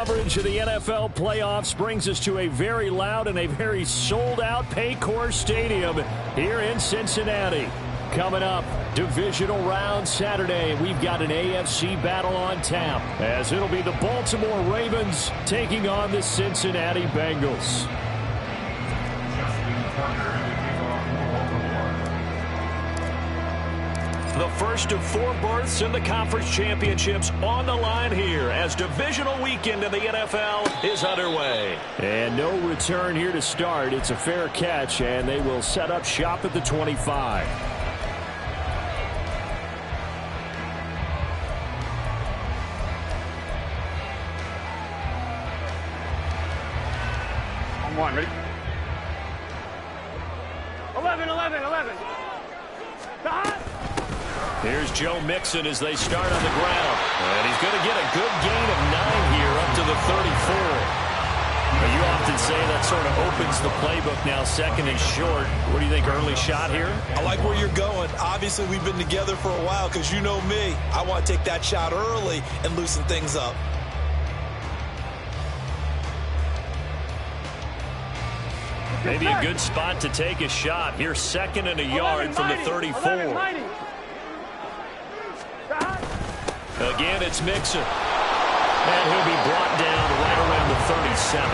coverage of the NFL playoffs brings us to a very loud and a very sold-out Paycor Stadium here in Cincinnati. Coming up, divisional round Saturday, we've got an AFC battle on tap, as it'll be the Baltimore Ravens taking on the Cincinnati Bengals. The first of 4 berths in the conference championships on the line here as divisional weekend in the NFL is underway. And no return here to start. It's a fair catch, and they will set up shop at the 25. On one, ready? 11. Here's Joe Mixon as they start on the ground. And he's going to get a good gain of 9 here up to the 34. But you often say that sort of opens the playbook now, second and short. What do you think, early shot here? I like where you're going. Obviously, we've been together for a while because you know me. I want to take that shot early and loosen things up. Maybe a good spot to take a shot. Here's second and a yard from the 34. Again, it's Mixon. And he'll be brought down right around the 37.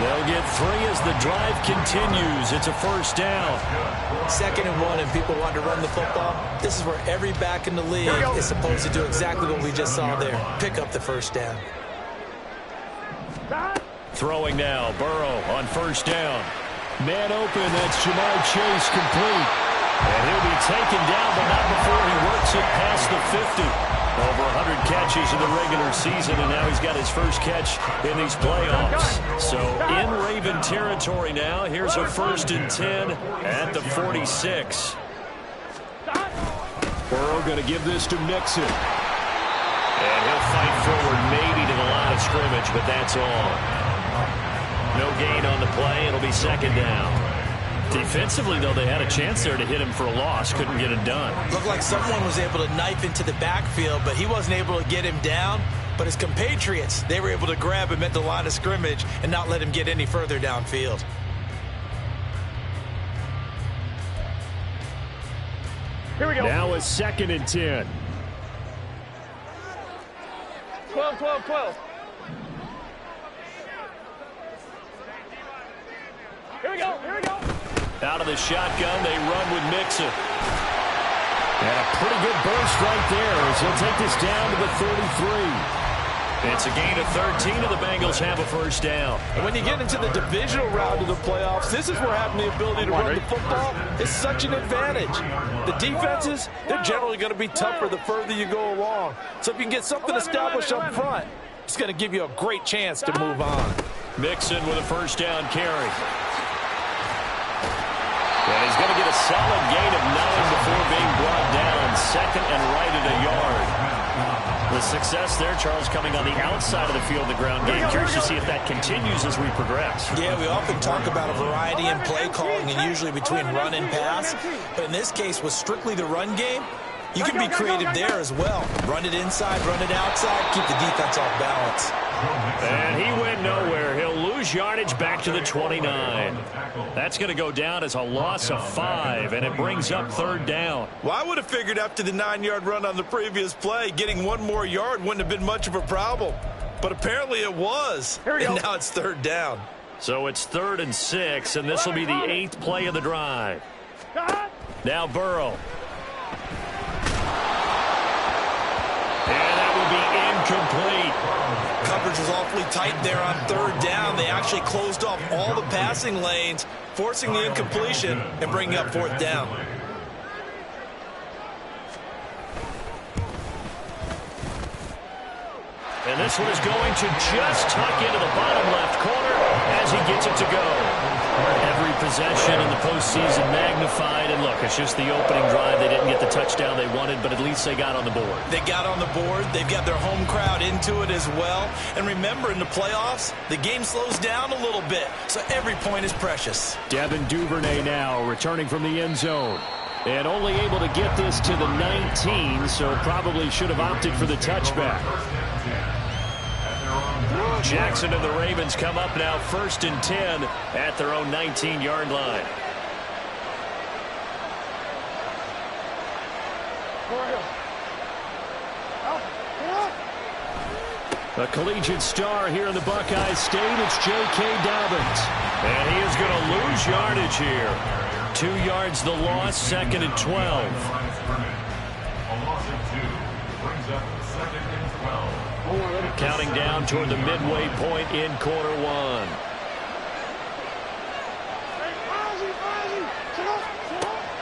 They'll get 3 as the drive continues. It's a first down. 2nd and 1, and people want to run the football. This is where every back in the league is supposed to do exactly what we just saw there. Pick up the first down. Throwing now, Burrow on first down. Man open, that's Jamar Chase complete. And he'll be taken down, but not before he works it past the 50. Over 100 catches in the regular season, and now he's got his first catch in these playoffs. So in Raven territory now, here's a 1st and 10 at the 46. Burrow going to give this to Mixon. And he'll fight forward maybe to the line of scrimmage, but that's all. No gain on the play. It'll be 2nd down. Defensively, though, they had a chance there to hit him for a loss. Couldn't get it done. Looked like someone was able to knife into the backfield, but he wasn't able to get him down. But his compatriots, they were able to grab him at the line of scrimmage and not let him get any further downfield. Here we go. Now a 2nd and 10. 12. Here we go. Out of the shotgun, they run with Mixon. And a pretty good burst right there as he'll take this down to the 33. It's a gain of 13, and the Bengals have a first down. And when you get into the divisional round of the playoffs, this is where having the ability to run the football is such an advantage. The defenses, they're generally going to be tougher the further you go along. So if you can get something established up front, it's going to give you a great chance to move on. Mixon with a first down carry. And he's going to get a solid gain of 9 before being brought down. 2nd and right at a yard. The success there, Charles, coming on the outside of the field in the ground game. Curious to see if that continues as we progress. Yeah, we often talk about a variety in play calling and usually between run and pass. But in this case, with strictly the run game, you can be creative there as well. Run it inside, run it outside, keep the defense off balance. And he went nowhere. He'll lose yardage back to the 29. That's going to go down as a loss of 5, and it brings up 3rd down. Well, I would have figured after the 9-yard run on the previous play, getting 1 more yard wouldn't have been much of a problem. But apparently it was, and now it's 3rd down. So it's 3rd and 6, and this will be the 8th play of the drive. Now Burrow. And that will be incomplete. Coverage was awfully tight there on 3rd down. They actually closed off all the passing lanes, forcing the incompletion and bringing up 4th down. And this one is going to just tuck into the bottom left corner as he gets it to go. Every possession in the postseason magnified. And look, it's just the opening drive. They didn't get the touchdown they wanted, but at least they got on the board. They got on the board. They've got their home crowd into it as well. And remember, in the playoffs, the game slows down a little bit, so every point is precious. Devin Duvernay now returning from the end zone. And only able to get this to the 19, so probably should have opted for the touchback. Jackson and the Ravens come up now 1st and 10 at their own 19-yard line. A collegiate star here in the Buckeye State, it's J.K. Dobbins. And he is going to lose yardage here. 2 yards the loss, 2nd and 12. Counting down toward the midway point in quarter one.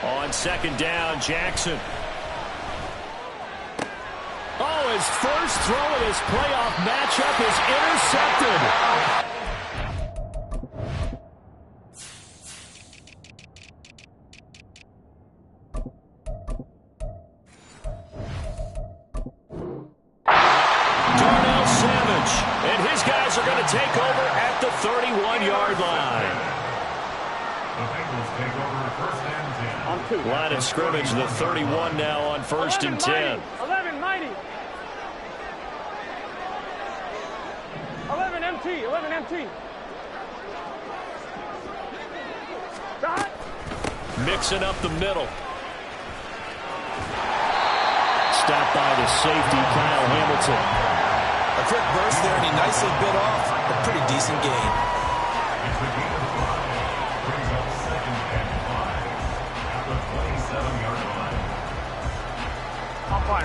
On 2nd down, Jackson. Oh, his first throw in his playoff matchup is intercepted. Darnell Savage, and his guys are going to take over at the 31-yard line. Line of scrimmage, the 31 now on 1st and 10. 11 mighty. 11 MT. 11 MT. Mixing up the middle. Stopped by the safety, Kyle Hamilton. A quick burst there, and he nicely bit off a pretty decent gain.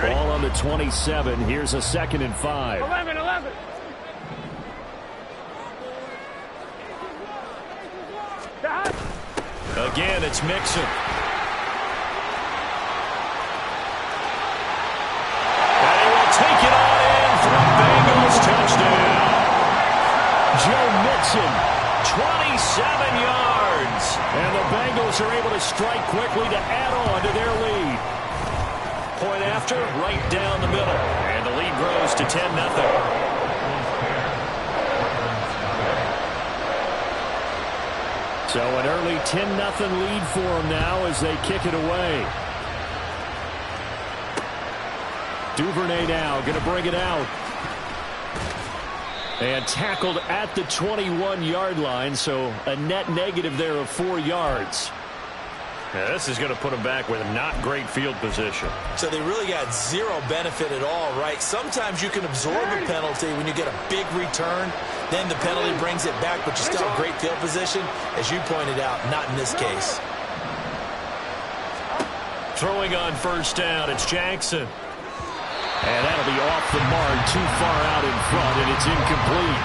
Ball on the 27. Here's a 2nd and 5. 11. Again, it's Mixon. And he will take it on in for a Bengals touchdown. Joe Mixon, 27 yards. And the Bengals are able to strike quickly to add on to their lead. Point after, right down the middle. And the lead grows to 10-0. So an early 10-0 lead for them now as they kick it away. Duvernay now going to bring it out. And tackled at the 21-yard line, so a net negative there of 4 yards. Yeah, this is going to put them back with not great field position. So they really got zero benefit at all, right? Sometimes you can absorb a penalty when you get a big return. Then the penalty brings it back, but you still have great field position. As you pointed out, not in this case. Throwing on 1st down, it's Jackson. And that'll be off the mark, too far out in front, and it's incomplete.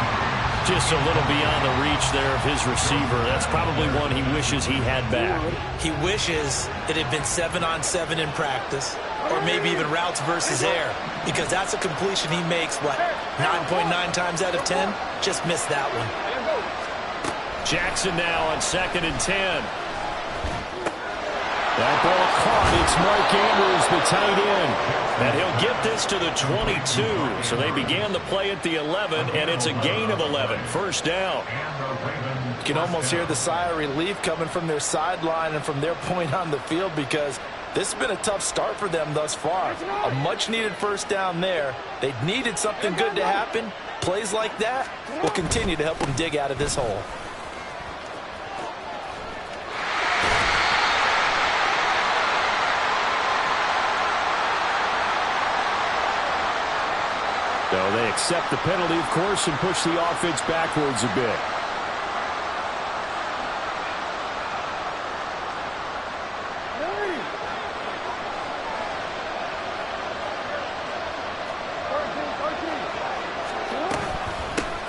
Just a little beyond the reach there of his receiver. That's probably one he wishes he had back. He wishes it had been 7-on-7 in practice, or maybe even routes versus air, because that's a completion he makes, what, 9.9 times out of 10? Just missed that one. Jackson now on 2nd and 10. That ball caught. It's Mark Andrews, the tight end. And he'll get this to the 22. So they began the play at the 11, and it's a gain of 11. 1st down. You can almost hear the sigh of relief coming from their sideline and from their point on the field, because this has been a tough start for them thus far. A much-needed 1st down there. They needed something good to happen. Plays like that will continue to help them dig out of this hole. So they accept the penalty, of course, and push the offense backwards a bit.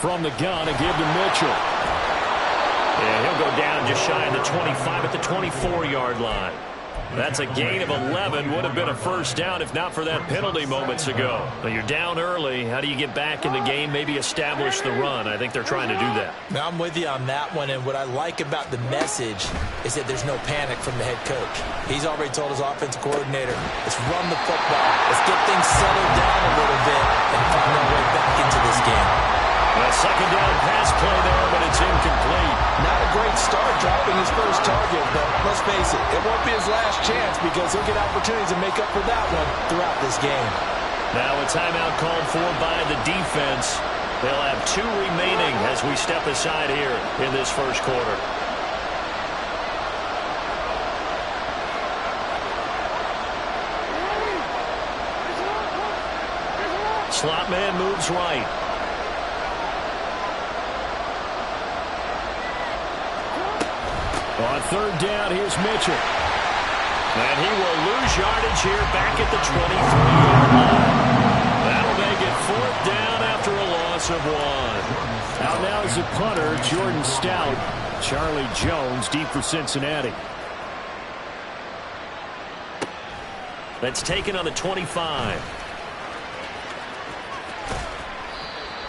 From the gun, a give to Mitchell. And he'll go down just shy of the 25 at the 24-yard line. That's a gain of 11. Would have been a 1st down if not for that penalty moments ago. Now you're down early. How do you get back in the game? Maybe establish the run. I think they're trying to do that. Now I'm with you on that one, and what I like about the message is that there's no panic from the head coach. He's already told his offensive coordinator, let's run the football. Let's get things settled down a little bit and find our way back into this game. A 2nd down pass play there, but it's incomplete. Not a great start dropping his first target, but let's face it, it won't be his last chance because he'll get opportunities to make up for that one throughout this game. Now a timeout called for by the defense. They'll have 2 remaining as we step aside here in this first quarter. Slot man moves right. On third down, here's Mitchell. And he will lose yardage here back at the 23-yard line. That'll make it 4th down after a loss of 1. Out now is the punter, Jordan Stout. Charlie Jones deep for Cincinnati. That's taken on the 25.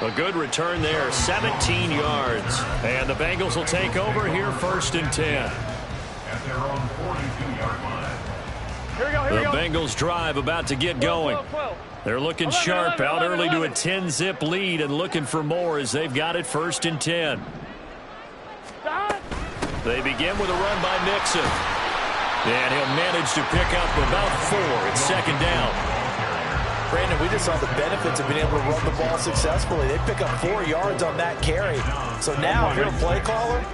A good return there, 17 yards. And the Bengals will take over here 1st and 10. At their own 42-yard line. The Bengals drive about to get going. They're looking sharp out early to a 10-zip lead and looking for more as they've got it 1st and 10. They begin with a run by Mixon. And he'll manage to pick up about 4 at 2nd down. Brandon, we just saw the benefits of being able to run the ball successfully. They pick up 4 yards on that carry. So now if you're a play caller,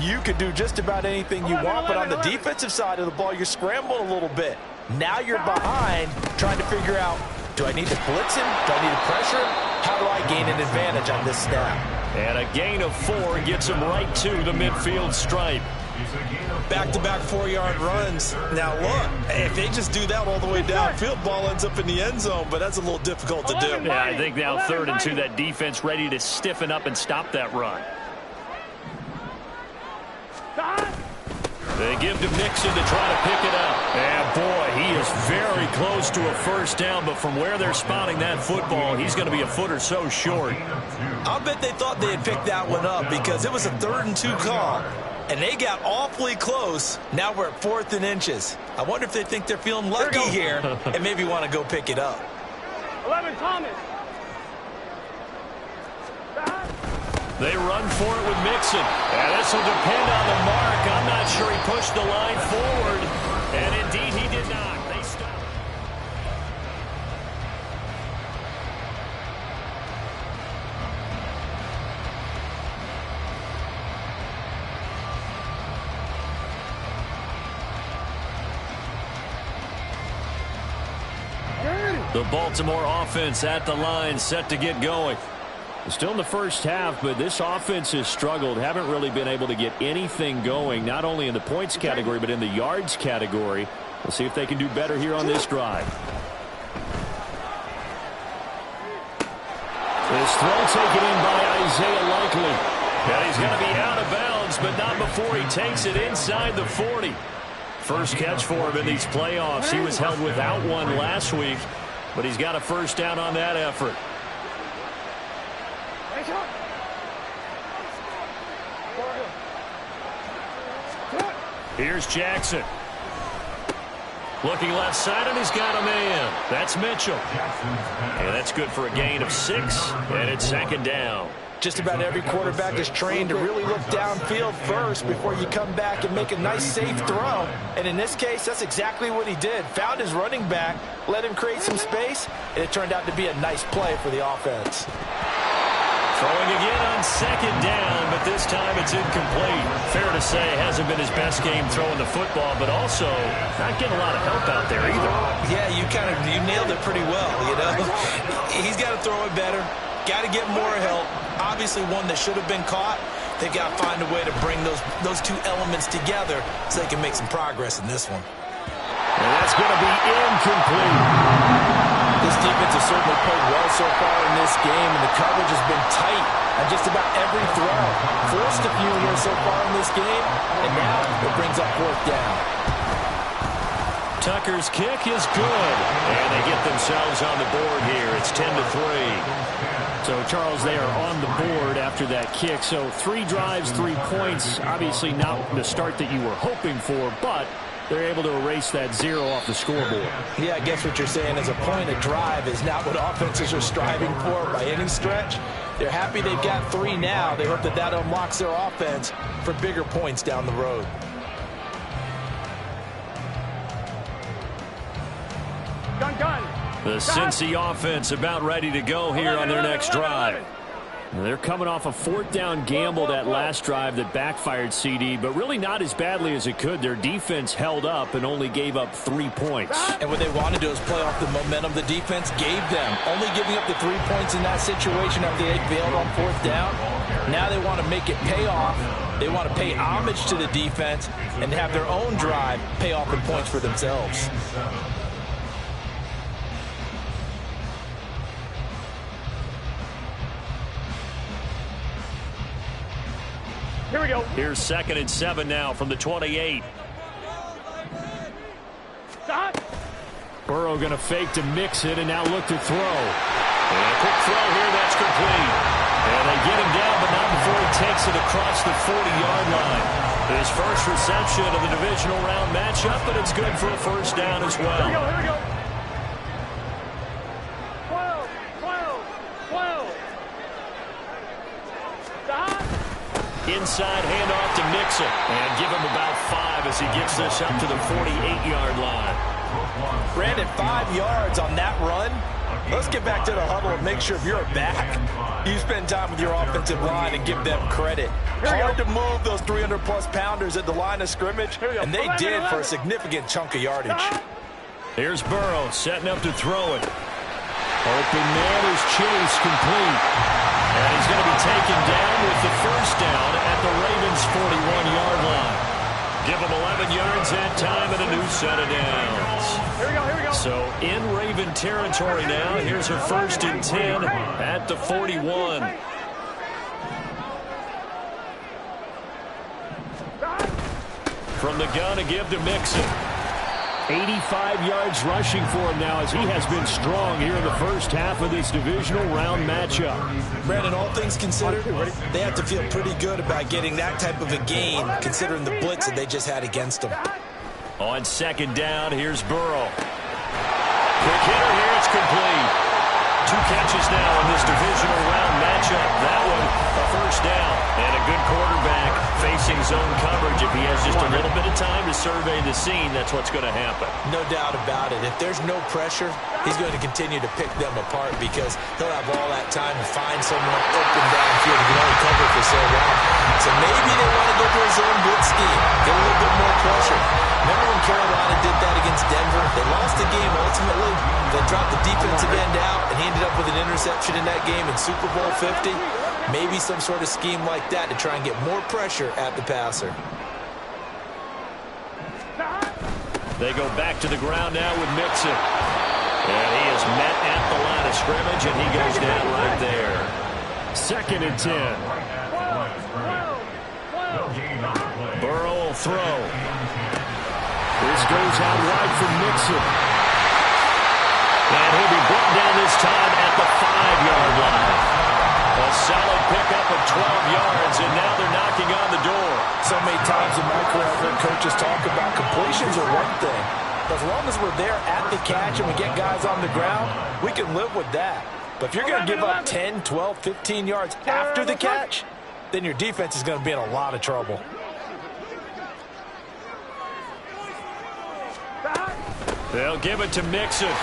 you can do just about anything you want. But on the defensive side of the ball, you're scrambling a little bit. Now you're behind trying to figure out, do I need to blitz him? Do I need to pressure him? How do I gain an advantage on this snap? And a gain of 4 gets him right to the midfield stripe. Back-to-back 4-yard runs. Now, look, if they just do that all the way downfield, ball ends up in the end zone, but that's a little difficult to do. Yeah, I think now 3rd and 2, that defense ready to stiffen up and stop that run. They give to Mixon to try to pick it up. And, boy, he is very close to a 1st down, but from where they're spotting that football, he's going to be a foot or so short. I'll bet they thought they had picked that one up because it was a 3rd and 2 call. And they got awfully close. Now we're at 4th and inches. I wonder if they think they're feeling lucky here and maybe want to go pick it up. 11, Thomas. They run for it with Mixon. And this will depend on the mark. I'm not sure he pushed the line forward. And indeed he did not. They stop. The Baltimore offense at the line, set to get going. Still in the first half, but this offense has struggled. Haven't really been able to get anything going, not only in the points category, but in the yards category. We'll see if they can do better here on this drive. This throw taken in by Isaiah Likely. And he's going to be out of bounds, but not before he takes it inside the 40. First catch for him in these playoffs. He was held without one last week, but he's got a 1st down on that effort. Here's Jackson. Looking left side, and he's got a man. That's Mitchell. And that's good for a gain of 6, and it's 2nd down. Just about every quarterback is trained to really look downfield first before you come back and make a nice, safe throw. And in this case, that's exactly what he did. Found his running back, let him create some space, and it turned out to be a nice play for the offense. Throwing again on 2nd down, but this time it's incomplete. Fair to say, hasn't been his best game throwing the football, but also not getting a lot of help out there either. Yeah, you nailed it pretty well, you know. He's got to throw it better. Got to get more help. Obviously one that should have been caught. They've got to find a way to bring those 2 elements together so they can make some progress in this one. And that's going to be incomplete. This defense has certainly played well so far in this game, and the coverage has been tight on just about every throw. Forced a few here so far in this game, and now it brings up 4th down. Tucker's kick is good, and they get themselves on the board here. It's 10-3. So, Charles, they are on the board after that kick. So 3 drives, 3 points. Obviously not the start that you were hoping for, but they're able to erase that 0 off the scoreboard. Yeah, I guess what you're saying is a point of drive is not what offenses are striving for by any stretch. They're happy they've got 3 now. They hope that that unlocks their offense for bigger points down the road. Gun. The Cincy offense about ready to go here on their next drive. They're coming off a 4th down gamble that last drive that backfired, CD, but really not as badly as it could. Their defense held up and only gave up 3 points. And what they want to do is play off the momentum the defense gave them. Only giving up the 3 points in that situation after they failed on 4th down. Now they want to make it pay off. They want to pay homage to the defense and have their own drive pay off in points for themselves. Here we go. Here's 2nd and 7 now from the 28. Stop. Burrow going to fake to mix it and now look to throw. And a quick throw here, that's complete. And they get him down, but not before he takes it across the 40-yard line. His first reception of the divisional round matchup, but it's good for a 1st down as well. Here we go. 12, 12, 12. Stop. Inside handoff to Mixon. And give him about 5 as he gets this up to the 48-yard line. Brandon, 5 yards on that run. Let's get back to the huddle and make sure if you're a back, you spend time with your offensive line and give them credit. Hard to move those 300-plus pounders at the line of scrimmage, and they did for a significant chunk of yardage. Here's Burrow setting up to throw it. Open man is Chase, complete. And he's going to be taken down with the 1st down at the Ravens' 41-yard line. Give him 11 yards that time and a new set of downs. Here we go, here we go. So in Raven territory now. Here's a 1st and 10 at the 41. From the gun to give to Mixon. 85 yards rushing for him now as he has been strong here in the 1st half of this divisional round matchup. Brandon, all things considered, they have to feel pretty good about getting that type of a gain considering the blitz that they just had against them. On 2nd down, here's Burrow. Quick hitter here, it's complete. 2 catches now in this divisional round matchup. That one, a 1st down. And a good quarterback facing zone coverage. If he has just a little bit of time to survey the scene, that's what's going to happen. No doubt about it. If there's no pressure, he's going to continue to pick them apart because he'll have all that time to find someone open downfield who can only cover for so long. So maybe they want to go to a zone blitz scheme, get a little bit more pressure. Remember when Carolina did that against Denver? They lost the game ultimately. They dropped the defensive end out, and he ended up with an interception in that game in Super Bowl 50. Maybe some sort of scheme like that to try and get more pressure at the passer. They go back to the ground now with Mixon. And he is met at the line of scrimmage, and he goes down right there. 2nd and 10. Burrow will throw. This goes out wide for Mixon. And he'll be brought down this time at the 5-yard line. A solid pickup of 12 yards, and now they're knocking on the door. So many times in my career, I've heard coaches talk about completions are one thing. But as long as we're there at the catch and we get guys on the ground, we can live with that. But if you're going to give up 10, 12, 15 yards after the catch, then your defense is going to be in a lot of trouble. They'll give it to Mixon.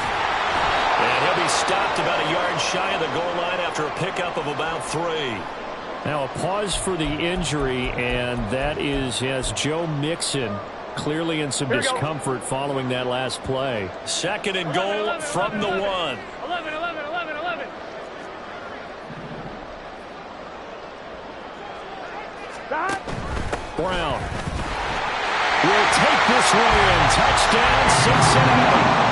And he'll be stopped about a yard shy of the goal line after a pickup of about 3. Now a pause for the injury, and that is, yes, Joe Mixon clearly in some discomfort following that last play. 2nd and goal from the 1. 11, 11, 11, 11. Stop. Brown will take this one in. Touchdown, Cincinnati.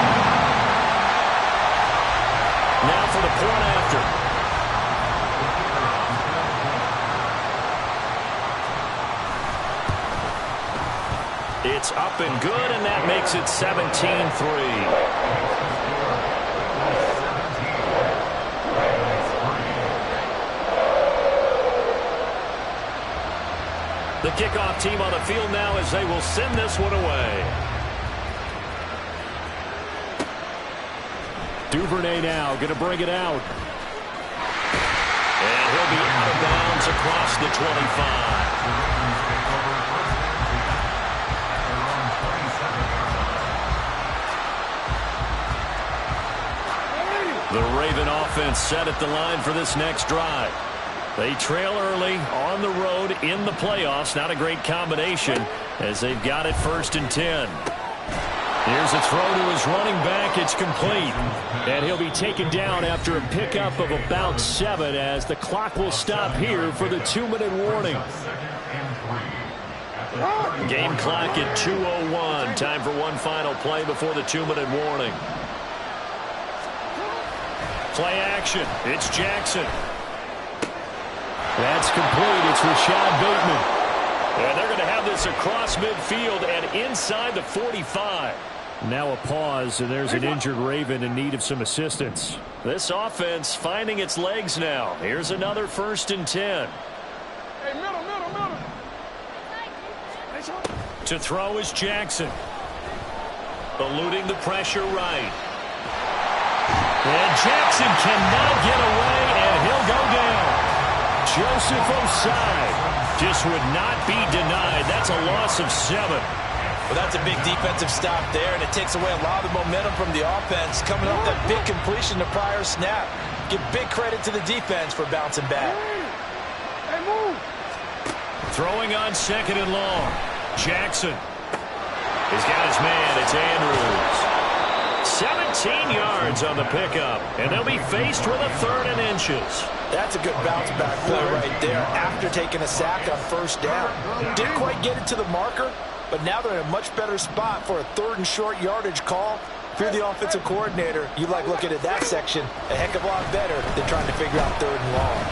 Now for the point after. It's up and good, and that makes it 17-3. The kickoff team on the field now as they will send this one away. Duvernay now going to bring it out. And he'll be out of bounds across the 25. The Raven offense set at the line for this next drive. They trail early on the road in the playoffs. Not a great combination as they've got it 1st and 10. Here's a throw to his running back. It's complete. And he'll be taken down after a pickup of about 7 as the clock will stop here for the 2-minute warning. Game clock at 2:01. Time for one final play before the 2-minute warning. Play action. It's Jackson. That's complete. It's Rashad Bateman. And they're going to have this across midfield and inside the 45. Now a pause, and there's an injured Raven in need of some assistance. This offense finding its legs now. Here's another 1st and 10. Hey, middle. To throw is Jackson. Eluding the pressure right. And Jackson cannot get away, and he'll go down. Joseph Osai just would not be denied. That's a loss of 7. Well, that's a big defensive stop there, and it takes away a lot of the momentum from the offense coming off that big completion the prior snap. Give big credit to the defense for bouncing back. Hey, move. Throwing on 2nd and long. Jackson. He's got his man. It's Andrews. 17 yards on the pickup, and they'll be faced with a 3rd and inches. That's a good bounce back play right there after taking a sack on 1st down. Didn't quite get it to the marker, but now they're in a much better spot for a 3rd and short yardage call. If you're the offensive coordinator, you like looking at that section a heck of a lot better than trying to figure out 3rd and long.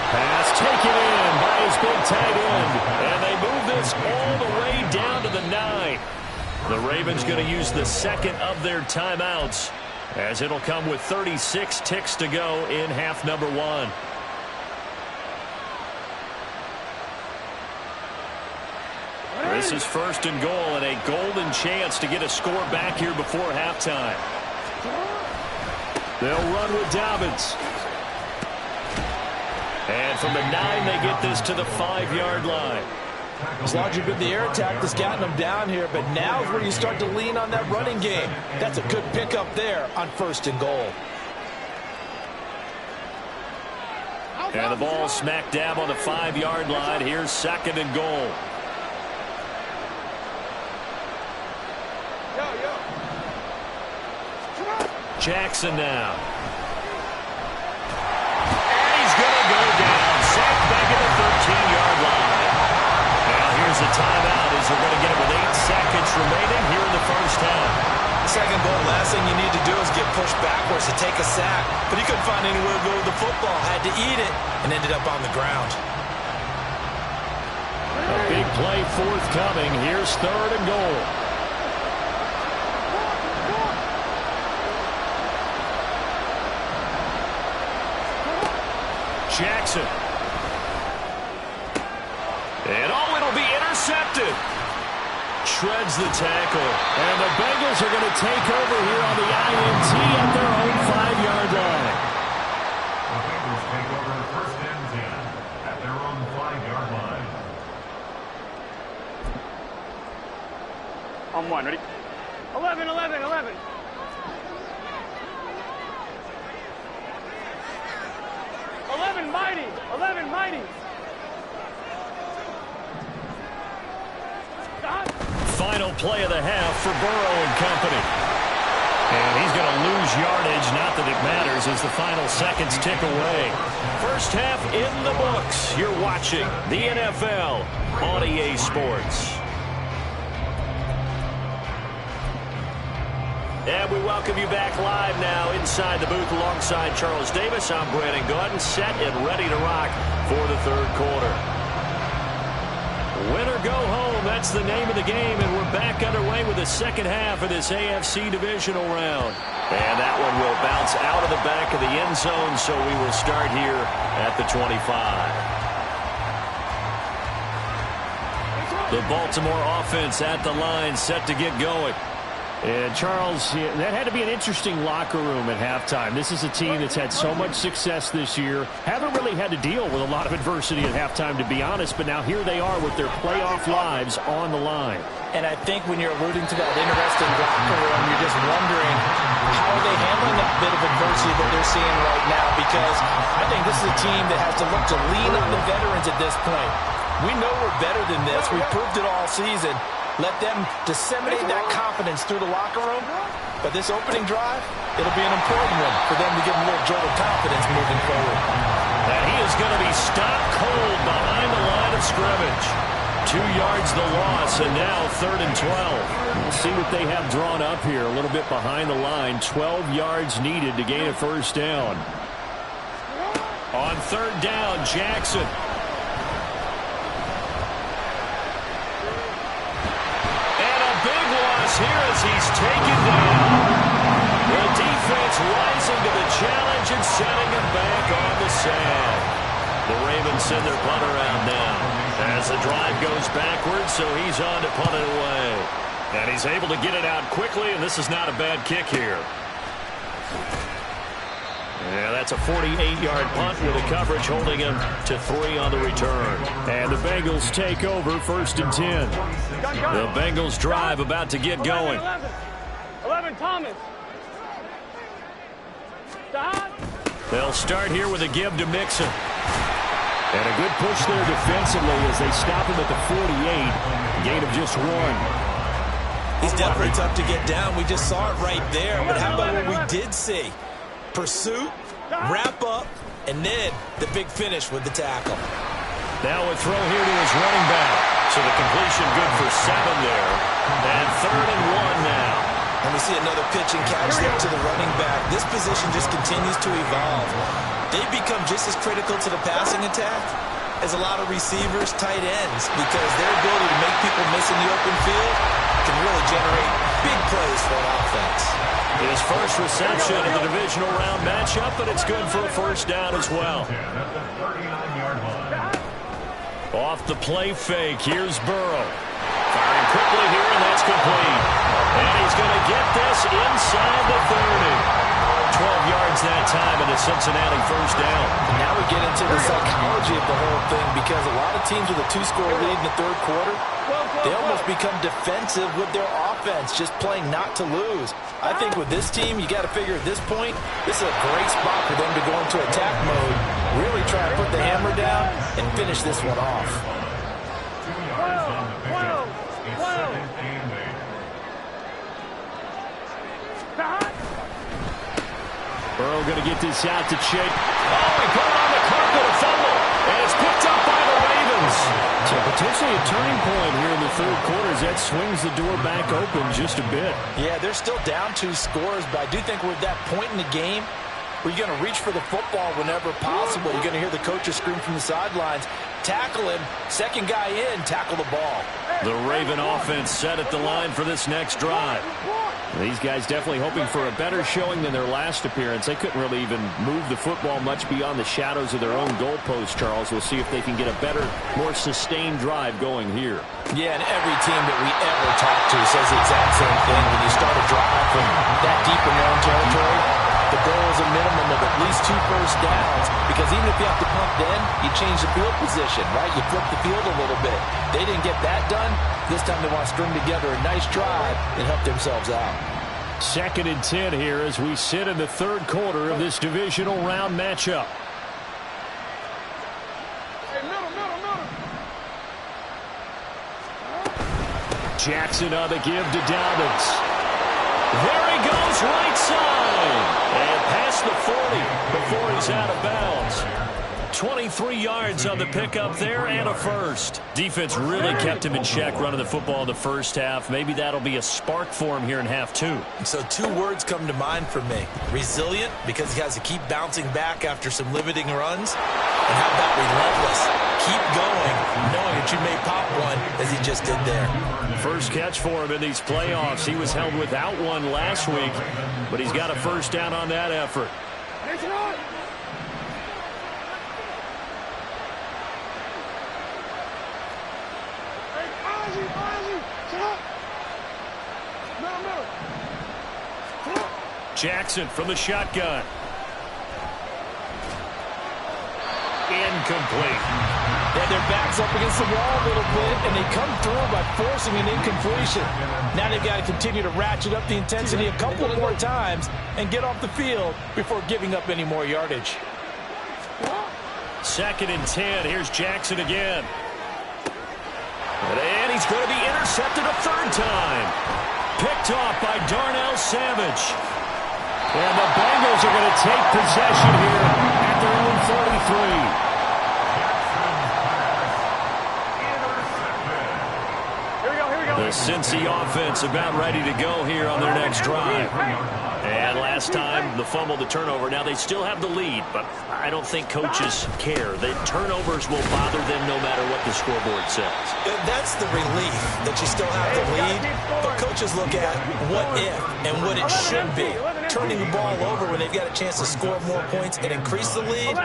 Pass taken in by his big tight end, and they move this all the way down to the 9. The Ravens going to use the 2nd of their timeouts, as it'll come with 36 ticks to go in half number 1. This is 1st and goal, and a golden chance to get a score back here before halftime. They'll run with Dobbins. And from the 9, they get this to the 5-yard line. It's largely been the air attack that's gotten them down here, but now is where you start to lean on that running game. That's a good pickup there on 1st and goal. And the ball smack dab on the 5-yard line. Here's 2nd and goal. Jackson now. And he's going to go down. Sacked back at the 13-yard line. Now here's a timeout as they're going to get it with 8 seconds remaining here in the 1st half. 2nd goal, last thing you need to do is get pushed backwards to take a sack. But he couldn't find anywhere to go with the football. Had to eat it and ended up on the ground. A big play forthcoming. Here's 3rd and goal. Jackson. And it'll be intercepted. Shreds the tackle. And the Bengals are going to take over here on the INT at their own 5-yard line. The Bengals take over 1st and 10 at their own 5-yard line. On 1, ready? 11. 11 mighty. Final play of the half for Burrow and company. And he's going to lose yardage, not that it matters, as the final seconds tick away. 1st half in the books. You're watching the NFL on EA Sports. And we welcome you back live now inside the booth alongside Charles Davis. I'm Brandon Gaudin, set and ready to rock for the 3rd quarter. Win or go home, that's the name of the game, and we're back underway with the 2nd half of this AFC divisional round. And that one will bounce out of the back of the end zone, so we will start here at the 25. The Baltimore offense at the line, set to get going. And, Charles, that had to be an interesting locker room at halftime. This is a team that's had so much success this year. Haven't really had to deal with a lot of adversity at halftime, to be honest. But now here they are with their playoff lives on the line. And I think when you're alluding to that interesting locker room, you're just wondering how are they handling that bit of adversity that they're seeing right now. Because I think this is a team that has to look to lean on the veterans at this point. We know we're better than this. We've proved it all season. Let them disseminate that confidence through the locker room. But this opening drive, it'll be an important one for them to give them a little jolt of confidence moving forward. And he is going to be stopped cold behind the line of scrimmage. 2 yards the loss, and now 3rd and 12. We'll see what they have drawn up here. A little bit behind the line. 12 yards needed to gain a first down. On 3rd down, Jackson. Here as he's taken down. The defense rising to the challenge and setting him back on the sand. The Ravens send their punter out now as the drive goes backwards, so he's on to punt it away. And he's able to get it out quickly, and this is not a bad kick here. Yeah, that's a 48-yard punt with a coverage holding him to 3 on the return. And the Bengals take over 1st and 10. The Bengals drive about to get going. 11, Thomas. They'll start here with a give to Mixon. And a good push there defensively as they stop him at the 48. Gain of just 1. He's definitely tough to get down. We just saw it right there. But how about what we did see? Pursuit, wrap up, and then the big finish with the tackle. Now a throw here to his running back. So the completion good for 7 there. And 3rd and 1 now. And we see another pitch and catch there to the running back. This position just continues to evolve. They've become just as critical to the passing attack as a lot of receivers, tight ends, because their ability to make people miss in the open field can really generate big plays for an offense. His first reception in the divisional round matchup, but it's good for a first down as well. Off the play fake, here's Burrow. Firing quickly here, and that's complete. And he's going to get this inside the 30. 12 yards that time and a Cincinnati first down. Now we get into the psychology of the whole thing, because a lot of teams with a 2-score lead in the 3rd quarter, they almost become defensive with their offense, just playing not to lose. I think with this team, you got to figure at this point, this is a great spot for them to go into attack mode, really try to put the hammer down and finish this one off. 12. Burrow going to get this out to Chase. Oh, he put it on the carpet, a fumble, and it's picked up by the Ravens. So potentially a turning point here in the 3rd quarter as that swings the door back open just a bit. Yeah, they're still down 2 scores, but I do think we're at that point in the game where you're going to reach for the football whenever possible. You're going to hear the coaches scream from the sidelines, tackle him, 2nd guy in, tackle the ball. The Raven offense set at the line for this next drive. These guys definitely hoping for a better showing than their last appearance. They couldn't really even move the football much beyond the shadows of their own goalpost, Charles. We'll see if they can get a better, more sustained drive going here. Yeah, and every team that we ever talk to says the exact same thing. When you start a drive from that deep in their own territory, the goal is a minimum of at least 2 first downs, because even if you have to punt then, you change the field position, right? You flip the field a little bit. They didn't get that done. This time they want to string together a nice drive and help themselves out. 2nd and 10 here as we sit in the 3rd quarter of this divisional round matchup. Hey, middle. Jackson on the give to Dobbins. There he goes, right side. And past the 40 before he's out of bounds. 23 yards on the pickup there and a first. Defense really kept him in check running the football in the first half. Maybe that'll be a spark for him here in half 2. So 2 words come to mind for me. Resilient, because he has to keep bouncing back after some limiting runs. And how about relentless? Keep going, knowing that you may pop one, as he just did there. First catch for him in these playoffs. He was held without one last week, but he's got a first down on that effort. Jackson from the shotgun. Incomplete. And their back's up against the wall a little bit, and they come through by forcing an incompletion. Now they've got to continue to ratchet up the intensity a couple more times and get off the field before giving up any more yardage. 2nd and 10. Here's Jackson again. And he's going to be intercepted a 3rd time. Picked off by Darnell Savage. And the Bengals are going to take possession here at their own 43. The Cincy offense about ready to go here on their next drive. And last time, the fumble, the turnover. Now, they still have the lead, but I don't think coaches care. The turnovers will bother them no matter what the scoreboard says. That's the relief that you still have the lead, but coaches look at what if and what it should be. Turning the ball over when they've got a chance to score more points and increase the lead,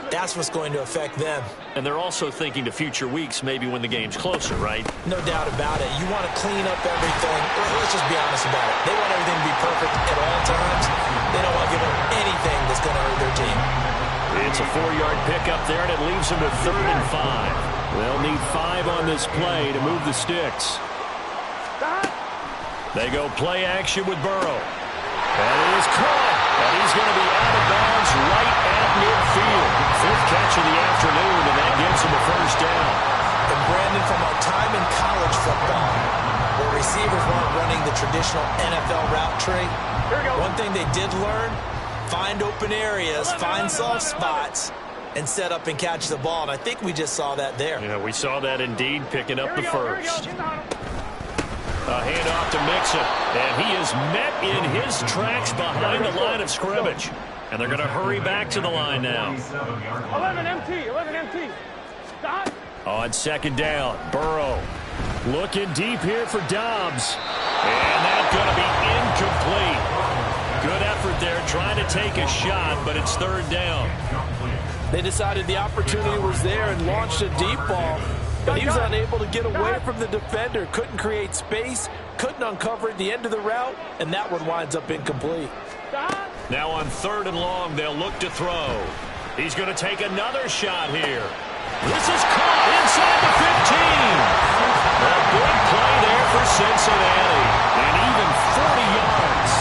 that's what's going to affect them. And they're also thinking to future weeks, maybe when the game's closer, right? No doubt about it. You want to clean up everything. Let's just be honest about it. They want everything to be perfect at all times. They don't want to give up anything that's going to hurt their team. It's a 4-yard pickup there, and it leaves them to 3rd and 5. They'll need 5 on this play to move the sticks. They go play action with Burrow. And it is caught. And he's going to be out of bounds right at midfield. 5th catch of the afternoon, and that gives him a 1st down. And Brandon, from our time in college football, where receivers weren't running the traditional NFL route tree, one thing they did learn, find open areas, find soft spots, and set up and catch the ball. And I think we just saw that there. Yeah, we saw that indeed, picking up the 1st. A handoff to Mixon, and he is met in his tracks behind the line of scrimmage. And they're going to hurry back to the line now. 11 MT. Stop. On 2nd down, Burrow looking deep here for Dobbs. And that's going to be incomplete. Good effort there, trying to take a shot, but it's 3rd down. They decided the opportunity was there and launched a deep ball, but he was unable to get away from the defender, couldn't create space, couldn't uncover at the end of the route, and that one winds up incomplete. Now on 3rd and long, they'll look to throw. He's going to take another shot here. This is caught inside the 15. A big play there for Cincinnati, and even 40 yards.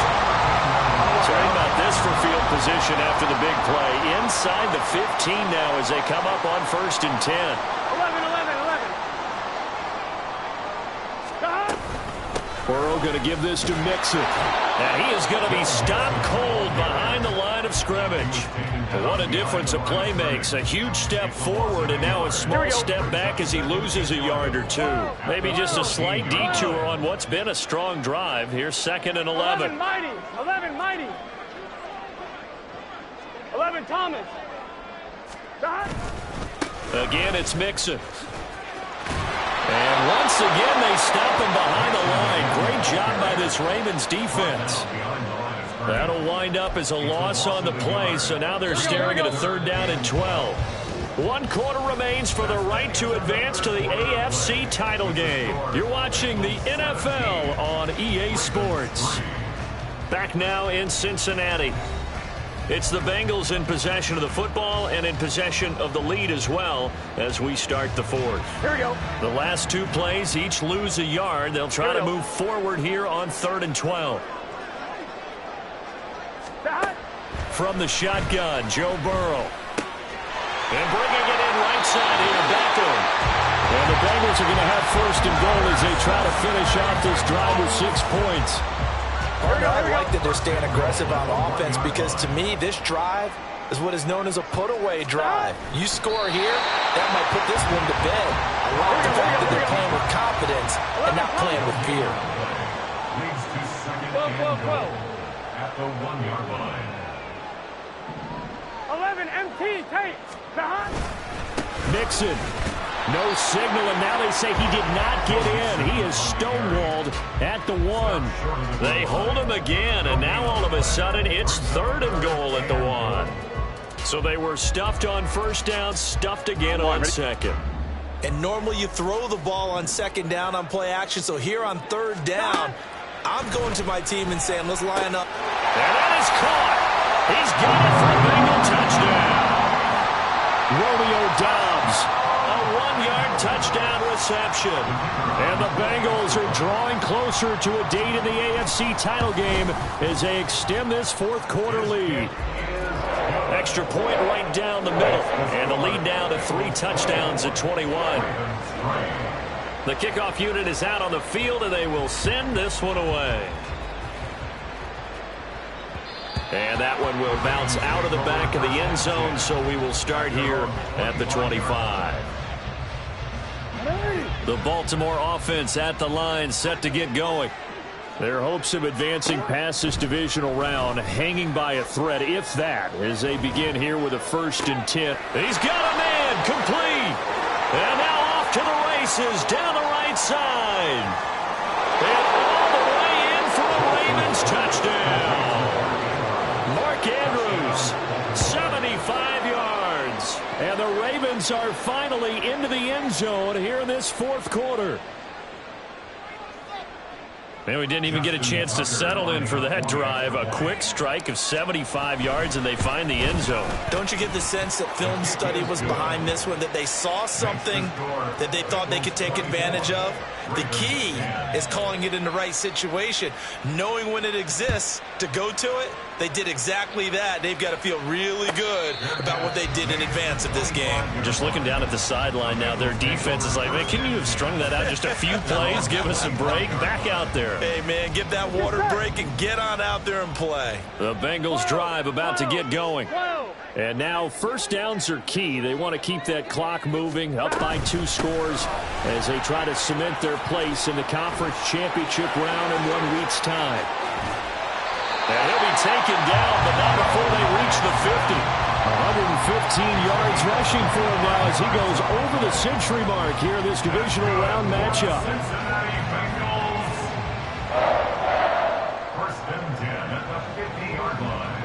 Sorry about this for field position after the big play. Inside the 15 now as they come up on 1st and 10. 11. Burrow going to give this to Mixon. And he is going to be stopped cold behind the line of scrimmage. What a difference a play makes. A huge step forward and now a small step back as he loses a yard or 2. Maybe just a slight detour on what's been a strong drive. Here's 2nd and 11. 11 mighty. 11 Thomas. Again, it's Mixon. And once again, they stop him behind the line. Great job by this Ravens defense. That'll wind up as a loss on the play, so now they're staring at a 3rd down and 12. 1 quarter remains for the right to advance to the AFC title game. You're watching the NFL on EA Sports. Back now in Cincinnati. It's the Bengals in possession of the football and in possession of the lead as well as we start the 4th. Here we go. The last 2 plays each lose a yard. They'll try to move forward here on 3rd and 12. From the shotgun, Joe Burrow. And bringing it in right side here, Beckham. And the Bengals are going to have 1st and goal as they try to finish out this drive with 6 points. I like that they're staying aggressive on offense because, to me, this drive is what is known as a put-away drive. You score here, that might put this one to bed. I like the fact that they're playing with confidence and not playing with fear. Leads to 2nd and goal at the 1-yard line. 11 MT. Take. Mixon. No signal, and now they say he did not get in. He is stonewalled at the 1. They hold him again, and now all of a sudden it's 3rd and goal at the 1. So they were stuffed on 1st down, stuffed again on 2nd. And normally you throw the ball on 2nd down on play action, so here on 3rd down, I'm going to my team and saying, let's line up. And that is caught. He's got it for a Bengal touchdown. Romeo Doubs, a 1-yard touchdown reception. And the Bengals are drawing closer to a date in the AFC title game as they extend this fourth quarter lead. Extra point right down the middle. And the lead down to 3 touchdowns at 21. The kickoff unit is out on the field, and they will send this one away. And that one will bounce out of the back of the end zone, so we will start here at the 25. The Baltimore offense at the line, set to get going. Their hopes of advancing past this divisional round hanging by a thread, if that, as they begin here with a 1st and 10. He's got a man, complete. And now off to the races, down the right side. And all the way in for a Ravens touchdown. Mark Andrews, 75 yards. And the Ravens are finally into the end zone here in this fourth quarter. Man, we didn't even get a chance to settle in for that drive. A quick strike of 75 yards, and they find the end zone. Don't you get the sense that film study was behind this one, that they saw something that they thought they could take advantage of? The key is calling it in the right situation, knowing when it exists to go to it. They did exactly that. They've got to feel really good about what they did in advance of this game. Just looking down at the sideline now, their defense is like, man, can you have strung that out just a few plays? Give us a break. Back out there. Hey, man, give that water break and get on out there and play. The Bengals drive about to get going. And now first downs are key. They want to keep that clock moving, up by 2 scores as they try to cement their place in the conference championship round in 1 week's time. And he'll be taken down, but not before they reach the 50. 115 yards rushing for him now as he goes over the century mark here in this divisional round matchup. Cincinnati Bengals. 1st and 10 at the 50-yard line.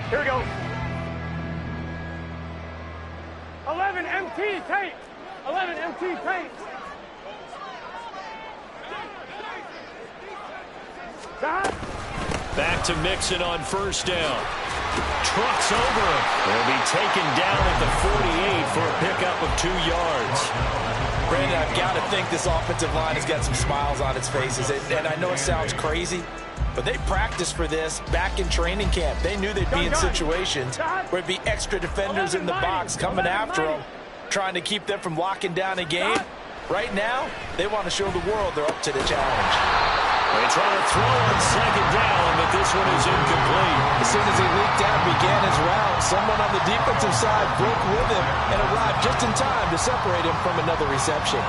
Here we go. 11 MT tape. 11 MT tape. Back to Mixon on first down. Trucks over him. They'll be taken down at the 48 for a pickup of 2 yards. Brandon, I've got to think this offensive line has got some smiles on its faces. And I know it sounds crazy, but they practiced for this back in training camp. They knew they'd be in situations where it'd be extra defenders in the box coming after them, trying to keep them from locking down a game. Right now, they want to show the world they're up to the challenge. They try to throw on second down, but this one is incomplete. As soon as he leaked out and began his route, someone on the defensive side broke with him and arrived just in time to separate him from another reception.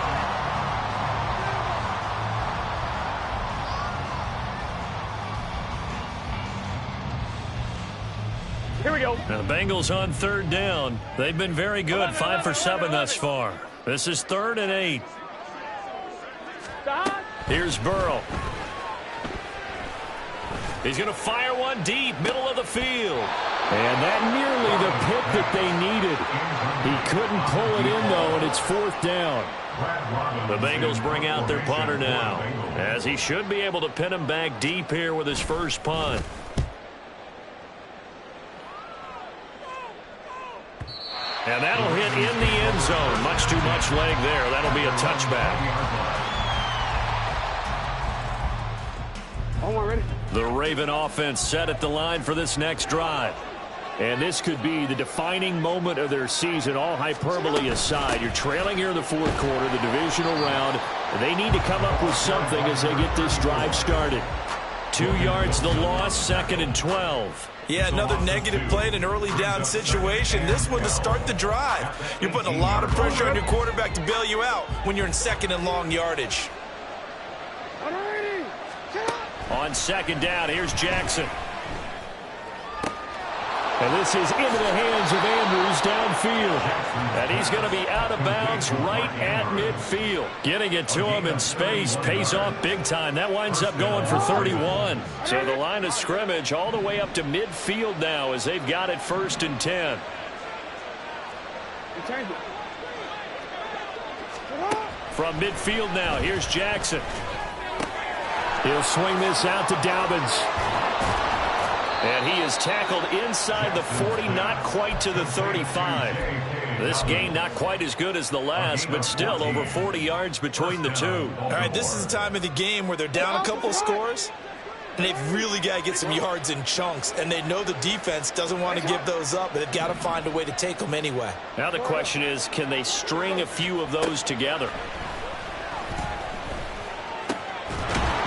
Here we go. Now the Bengals on third down. They've been very good, 5 for 7 thus far. This is 3rd and 8. Here's Burrow. He's going to fire one deep, middle of the field. And that nearly the pick that they needed. He couldn't pull it in, though, and it's 4th down. The Bengals bring out their punter now, as he should be able to pin him back deep here with his first punt. And that'll hit in the end zone. Much too much leg there. That'll be a touchback. Ready? The Raven offense set at the line for this next drive. And this could be the defining moment of their season, all hyperbole aside. You're trailing here in the fourth quarter, the divisional round. And they need to come up with something as they get this drive started. 2 yards the loss, 2nd and 12. Yeah, another negative play in an early down situation. This one to start the drive. You're putting a lot of pressure on your quarterback to bail you out when you're in 2nd and long yardage. On second down, here's Jackson. And this is into the hands of Andrews downfield. And he's going to be out of bounds right at midfield. Getting it to him in space pays off big time. That winds up going for 31. So the line of scrimmage all the way up to midfield now as they've got it 1st and 10. From midfield now, here's Jackson. He'll swing this out to Dobbins. And he is tackled inside the 40, not quite to the 35. This gain not quite as good as the last, but still over 40 yards between the two. All right, this is the time of the game where they're down a couple of scores, and they've really got to get some yards in chunks, and they know the defense doesn't want to give those up, but they've got to find a way to take them anyway. Now the question is, can they string a few of those together?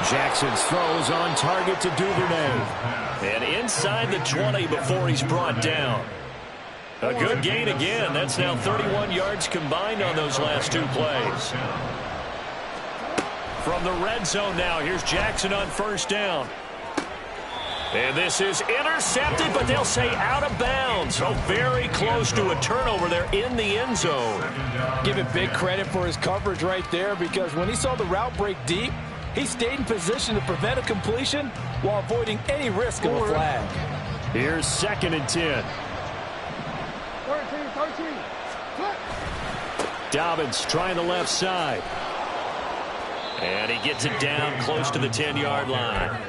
Jackson's throws on target to Duvernay. And inside the 20 before he's brought down. A good gain again. That's now 31 yards combined on those last two plays. From the red zone now, here's Jackson on first down. And this is intercepted, but they'll say out of bounds. So very close to a turnover there in the end zone. Give it big credit for his coverage right there, because when he saw the route break deep, he stayed in position to prevent a completion while avoiding any risk of a flag. Here's 2nd and 10. 13. Dobbins trying the left side. And he gets it down close to the 10-yard line.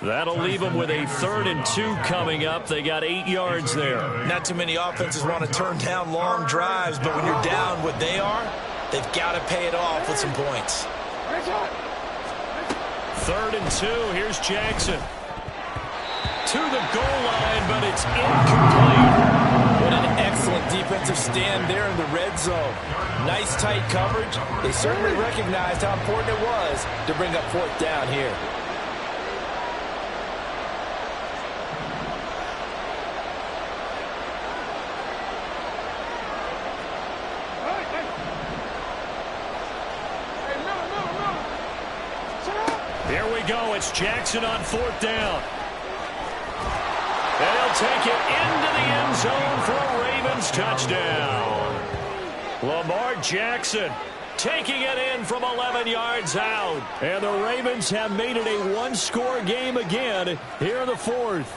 That'll leave them with a 3rd and 2 coming up. They got 8 yards there. Not too many offenses want to turn down long drives, but when you're down what they are, they've got to pay it off with some points. 3rd and 2. Here's Jackson. To the goal line, but it's incomplete. What an excellent defensive stand there in the red zone. Nice tight coverage. They certainly recognized how important it was to bring up 4th down here. Here we go. It's Jackson on 4th down. And he'll take it into the end zone for a Ravens touchdown. Lamar Jackson taking it in from 11 yards out. And the Ravens have made it a one-score game again here in the 4th.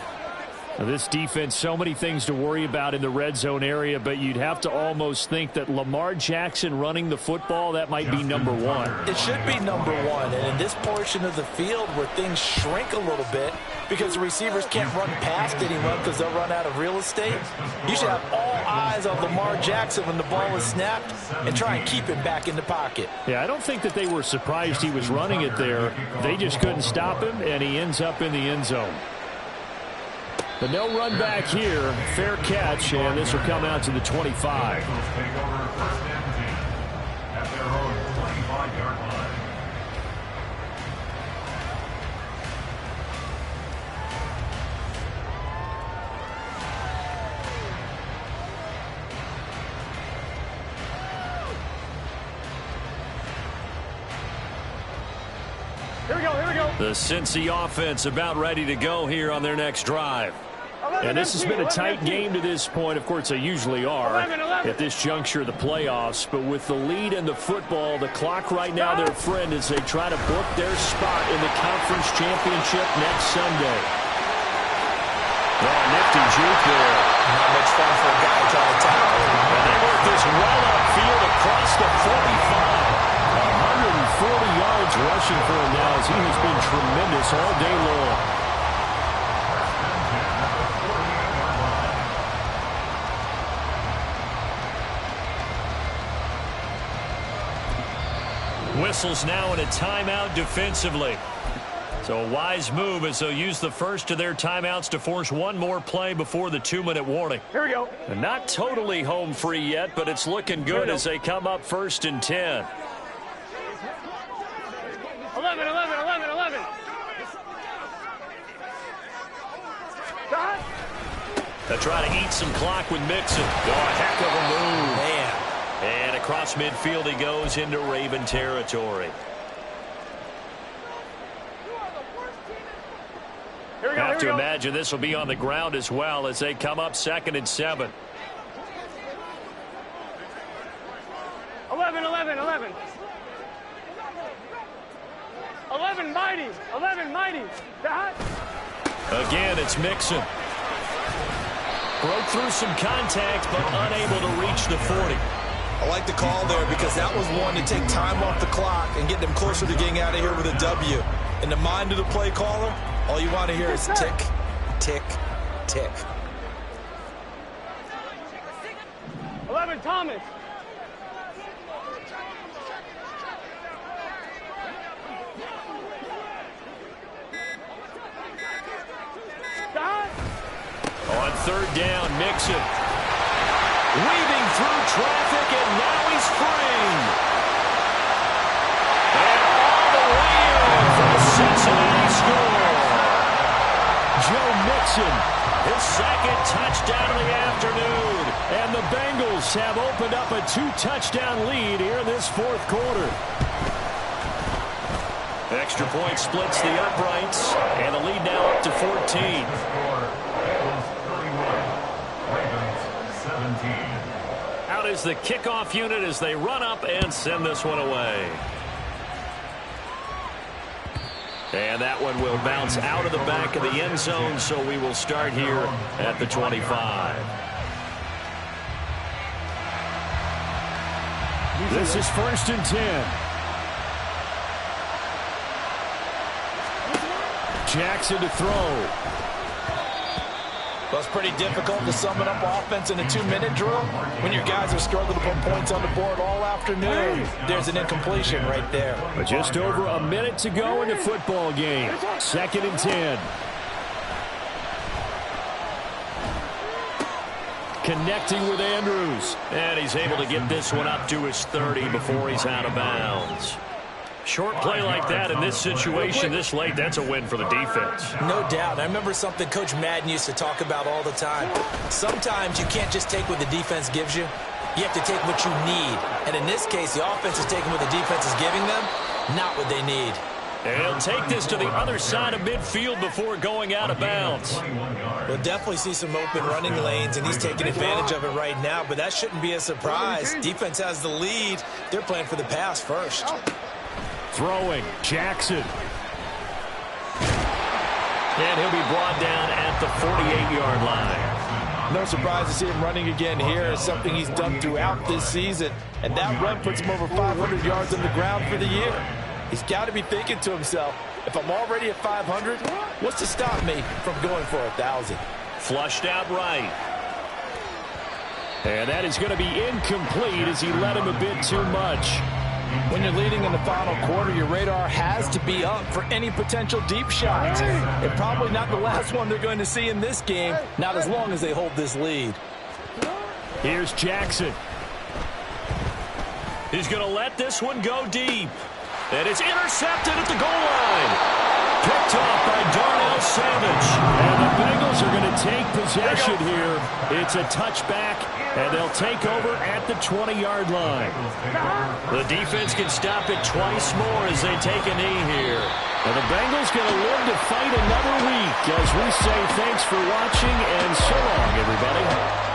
Now, this defense, so many things to worry about in the red zone area, but you'd have to almost think that Lamar Jackson running the football, that might be number one. It should be number one, and in this portion of the field where things shrink a little bit because the receivers can't run past anyone because they'll run out of real estate, you should have all eyes on Lamar Jackson when the ball is snapped and try and keep him back in the pocket. Yeah, I don't think that they were surprised he was running it there. They just couldn't stop him, and he ends up in the end zone. But no run back here. Fair catch, and this will come out to the 25. Here we go. The Cincy offense about ready to go here on their next drive. And this has been a tight game to this point. Of course, they usually are at this juncture of the playoffs. But with the lead in the football, the clock right now their friend as they try to book their spot in the conference championship next Sunday. Oh, nifty juke there. Not much fun for a guy trying to tackle. And they work this well upfield across the 45. 140 yards rushing for him now as he has been tremendous all day long. Whistles now in a timeout defensively. So a wise move as they'll use the first of their timeouts to force one more play before the 2-minute warning. Here we go. And not totally home free yet, but it's looking good as they come up 1st and 10. 11. They'll try to eat some clock with Mixon. Oh, a heck of a move. Man. And across midfield he goes into Raven territory. Have to imagine this will be on the ground as well as they come up 2nd and 7. 11. 11 mighty. Again, it's Mixon. Broke through some contact, but unable to reach the 40. I like the call there because that was one to take time off the clock and get them closer to getting out of here with a W. In the mind of the play caller, all you want to hear is tick, tick, tick. 11, Thomas. On third down, Mixon. Weaving through traffic, and now he's free. And all the way in for the Cincinnati score. Joe Mixon, his second touchdown of the afternoon. And the Bengals have opened up a 2-touchdown lead here in this fourth quarter. Extra point splits the uprights, and the lead now up to 14. Out is the kickoff unit as they run up and send this one away. And that one will bounce out of the back of the end zone, so we will start here at the 25. This is 1st and 10. Jackson to throw. Well, it's pretty difficult to sum it up offense in a 2-minute drill when your guys have struggled to put points on the board all afternoon. There's an incompletion right there. But just over a minute to go in the football game. 2nd and 10. Connecting with Andrews. And he's able to get this one up to his 30 before he's out of bounds. Short play like that in this situation this late, that's a win for the defense. No doubt. I remember something Coach Madden used to talk about all the time. Sometimes you can't just take what the defense gives you. You have to take what you need. And in this case, the offense is taking what the defense is giving them, not what they need. And he'll take this to the other side of midfield before going out of bounds. We'll definitely see some open running lanes, and he's taking advantage of it right now, but that shouldn't be a surprise. Defense has the lead. They're playing for the pass first. Throwing, Jackson. And he'll be brought down at the 48-yard line. No surprise to see him running again here. It's something he's done throughout this season. And that run puts him over 500 yards on the ground for the year. He's got to be thinking to himself, if I'm already at 500, what's to stop me from going for 1,000? Flushed out right. And that is going to be incomplete as he led him a bit too much. When you're leading in the final quarter, your radar has to be up for any potential deep shots. And probably not the last one they're going to see in this game, not as long as they hold this lead. Here's Jackson. He's going to let this one go deep. And it's intercepted at the goal line. Picked off by Darnell Savage. And the Bengals are going to take possession here. It's a touchback, and they'll take over at the 20-yard line. The defense can stop it twice more as they take a knee here. And the Bengals going to live to fight another week as we say thanks for watching and so long, everybody.